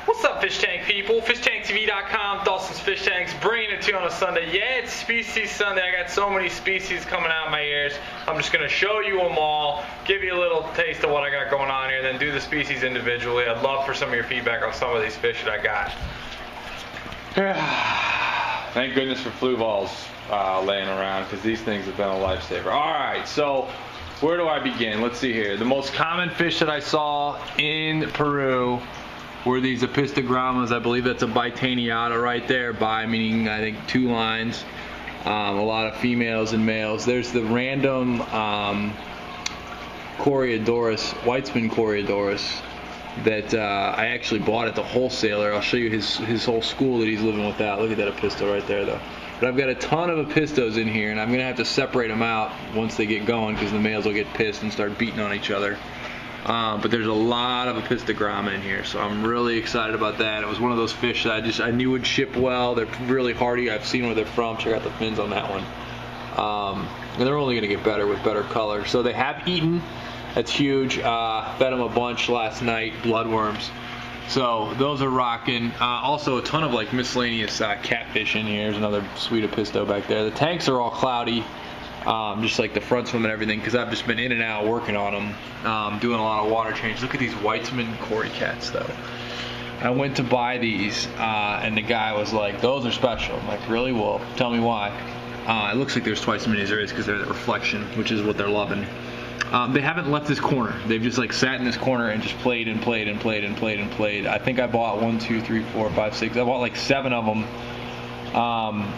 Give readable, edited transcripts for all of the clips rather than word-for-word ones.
What's up, fish tank people? FishTankTV.com, Dawson's Fish Tanks, bringing it to you on a Sunday. Yeah, it's Species Sunday. I got so many species coming out of my ears. I'm just going to show you them all, give you a little taste of what I got going on here, then do the species individually. I'd love for some of your feedback on some of these fish that I got. Thank goodness for flu balls laying around, because these things have been a lifesaver. Alright, so where do I begin? Let's see here. The most common fish that I saw in Peru were these Apistogrammas. I believe that's a Bitaniata right there. Bi meaning, I think, 2 lines. A lot of females and males. There's the random Corydoras, Whitesman Corydoras, that I actually bought at the wholesaler. I'll show you his whole school that he's living without. Look at that Apisto right there, though. But I've got a ton of Apistos in here, and I'm going to have to separate them out once they get going, because the males will get pissed and start beating on each other. But there's a lot of Apistogramma in here, so I'm really excited about that. It was one of those fish that I knew would ship well. They're really hardy. I've seen where they're from. Check out the fins on that one. And they're only going to get better with better color. So they have eaten. That's huge. Fed them a bunch last night, bloodworms. So those are rocking. Also a ton of like miscellaneous catfish in here. There's another sweet Apisto back there. The tanks are all cloudy. Just like the front swim and everything, because I've just been in and out working on them, doing a lot of water change. Look at these Weitzman Cory Cats, though. I went to buy these, and the guy was like, "Those are special." I'm like, "Really? Well, tell me why." It looks like there's twice as many as there is, because they're the reflection, which is what they're loving. They haven't left this corner. They've just like sat in this corner and just played and played and played and played and played. I think I bought 1, 2, 3, 4, 5, 6. I bought like 7 of them.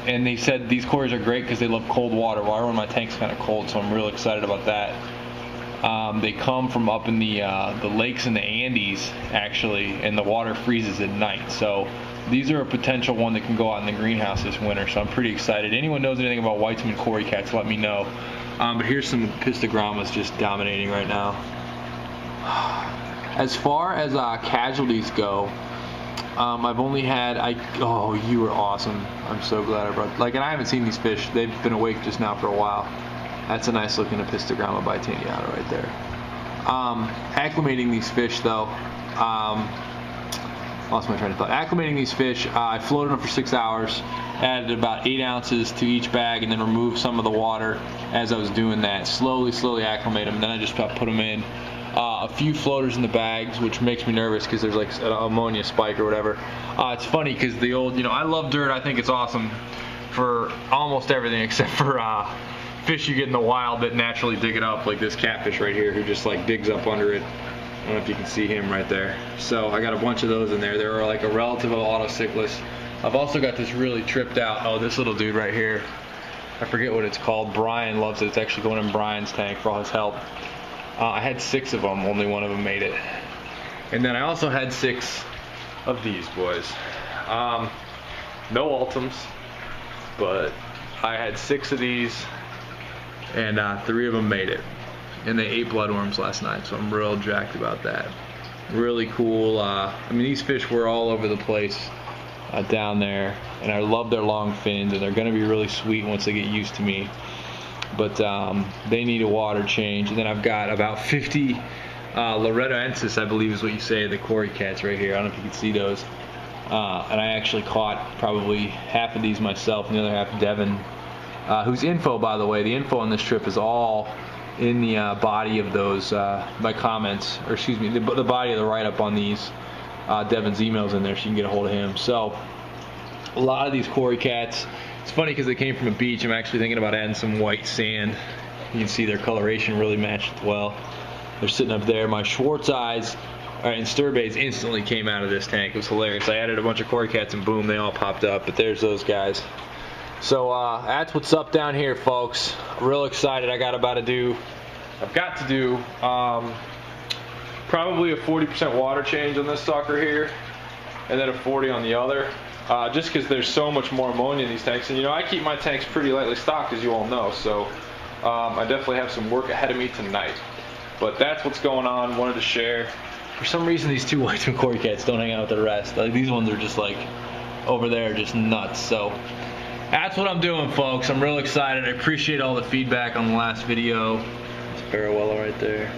And they said these Cories are great because they love cold water. Well, I run my tank's kind of cold, so I'm real excited about that. They come from up in the lakes in the Andes, actually, and the water freezes at night. So these are a potential one that can go out in the greenhouse this winter, so I'm pretty excited. Anyone knows anything about Weitzman Cory Cats, let me know. But here's some Apistogrammas just dominating right now. As far as casualties go, I've only had, oh, you were awesome. I'm so glad I brought, and I haven't seen these fish. They've been awake just now for a while. That's a nice looking Apistogramma Bitaniata right there. Acclimating these fish, though, lost my train of thought. Acclimating these fish, I floated them for 6 hours, added about 8 ounces to each bag, and then removed some of the water as I was doing that. Slowly acclimate them. Then I just put them in. A few floaters in the bags, which makes me nervous because there's like an ammonia spike or whatever. It's funny because the old, I love dirt. I think it's awesome for almost everything except for fish you get in the wild that naturally dig it up, like this catfish right here who just like digs up under it. I don't know if you can see him right there. So I got a bunch of those in there. They're like a relative of autocyclus. I've also got this really tripped out, this little dude right here. I forget what it's called. Brian loves it. It's actually going in Brian's tank for all his help. I had 6 of them, only one of them made it. And then I also had 6 of these boys. No ultims, but I had 6 of these, and 3 of them made it. And they ate bloodworms last night, so I'm real jacked about that. Really cool. I mean, these fish were all over the place down there, and I love their long fins, and they're going to be really sweet once they get used to me. But they need a water change. And then I've got about 50 Lorettaensis, I believe is what you say, the Cory Cats right here. I don't know if you can see those. And I actually caught probably half of these myself, and the other half Devin, whose info, by the way, the info on this trip is all in the body of those, my comments, or excuse me, the body of the write-up on these. Devin's email's in there, so you can get a hold of him. So a lot of these Cory Cats. It's funny because they came from a beach. I'm actually thinking about adding some white sand. You can see their coloration really matched well. They're sitting up there. My Schwartz eyes and sturbaits instantly came out of this tank. It was hilarious. I added a bunch of Cory Cats and boom, they all popped up. But there's those guys. So that's what's up down here, folks. Real excited. I've got to do probably a 40% water change on this sucker here, and then a 40 on the other. Just because there's so much more ammonia in these tanks. And I keep my tanks pretty lightly stocked, as you all know, so I definitely have some work ahead of me tonight. But that's what's going on. Wanted to share. For some reason, these 2 Whitesman Cory Cats don't hang out with the rest. Like, these ones are just like over there, just nuts. So that's what I'm doing, folks. I'm real excited. I appreciate all the feedback on the last video. It's Farewell right there.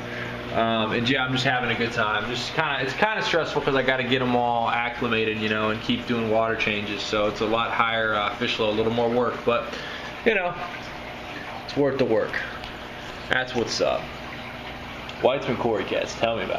And yeah, I'm just having a good time. It's kind of stressful because I got to get them all acclimated, you know, and keep doing water changes. So it's a lot higher fish load, a little more work, but you know, it's worth the work. That's what's up. Weitzman Cory Cats, tell me about it.